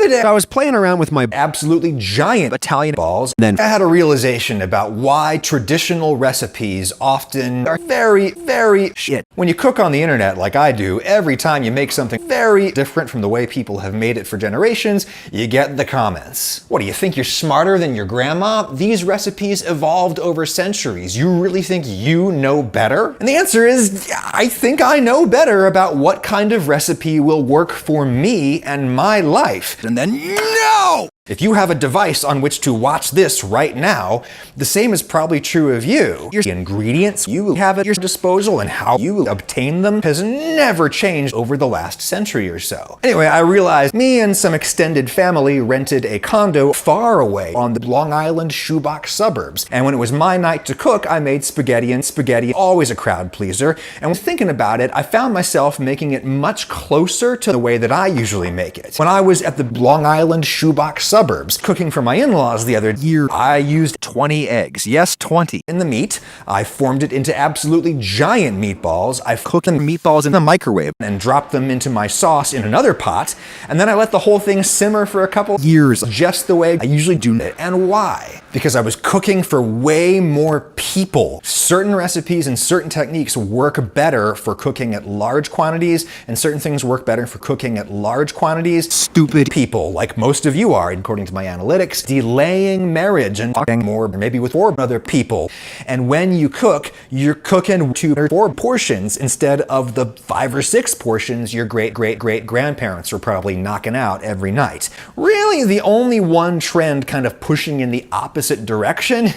today I was playing around with my absolutely giant Italian balls, and then I had a realization about why traditional recipes often are very, very shit. When you cook on the internet like I do, every time you make something very different from the way people have made it for generations, you get the comments. What do you think, you're smarter than your grandma? These recipes evolved over centuries. You really think you know better? And the answer is, I think I know better about what kind of recipe will work for me and my life. And then, no! If you have a device on which to watch this right now, the same is probably true of you. Your ingredients you have at your disposal and how you obtain them has never changed over the last century or so. Anyway, I realized me and some extended family rented a condo far away on the Long Island shoebox suburbs. And when it was my night to cook, I made spaghetti, and spaghetti, always a crowd pleaser. And when thinking about it, I found myself making it much closer to the way that I usually make it. When I was at the Long Island shoebox suburbs, cooking for my in-laws the other year, I used 20 eggs. Yes, 20. In the meat, I formed it into absolutely giant meatballs. I cooked the meatballs in the microwave and dropped them into my sauce in another pot, and then I let the whole thing simmer for a couple years, just the way I usually do it. And why? Because I was cooking for way more people. Certain recipes and certain techniques work better for cooking at large quantities, and certain things work better for cooking at large quantities. Stupid people, like most of you are, according to my analytics, delaying marriage and fucking more, maybe with 4 other people. And when you cook, you're cooking 2 or 4 portions instead of the 5 or 6 portions your great-great-great-grandparents were probably knocking out every night. Really, the only one trend kind of pushing in the opposite direction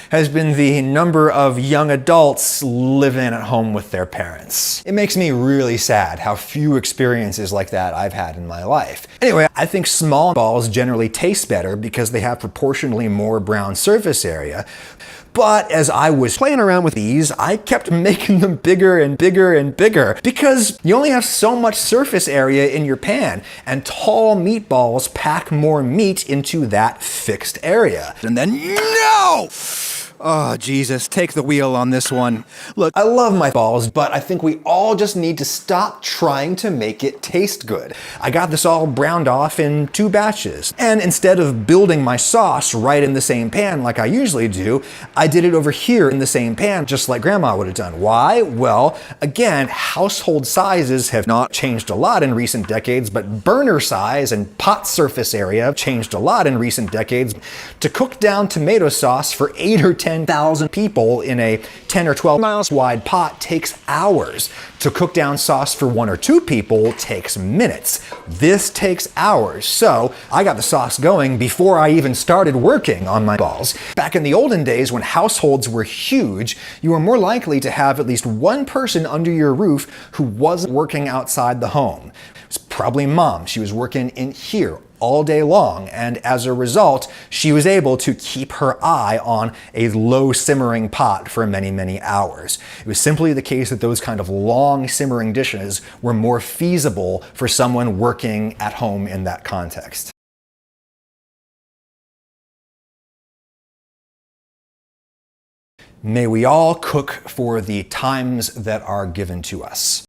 has been the number of young adults living at home with their parents. It makes me really sad how few experiences like that I've had in my life. Anyway, I think small balls generally taste better because they have proportionally more brown surface area. But as I was playing around with these, I kept making them bigger and bigger and bigger because you only have so much surface area in your pan, and tall meatballs pack more meat into that fixed area. And then, no! Oh, Jesus, take the wheel on this one. Look, I love my balls, but I think we all just need to stop trying to make it taste good. I got this all browned off in 2 batches. And instead of building my sauce right in the same pan like I usually do, I did it over here in the same pan, just like Grandma would have done. Why? Well, again, household sizes have not changed a lot in recent decades, but burner size and pot surface area have changed a lot in recent decades. To cook down tomato sauce for 8 or 10,000 people in a 10 or 12 miles wide pot takes hours. To cook down sauce for 1 or 2 people takes minutes. This takes hours. So I got the sauce going before I even started working on my balls. Back in the olden days when households were huge, you were more likely to have at least one person under your roof who wasn't working outside the home. It was probably Mom. She was working in here all day long, and as a result, she was able to keep her eye on a low simmering pot for many, many hours. It was simply the case that those kind of long simmering dishes were more feasible for someone working at home in that context. May we all cook for the times that are given to us.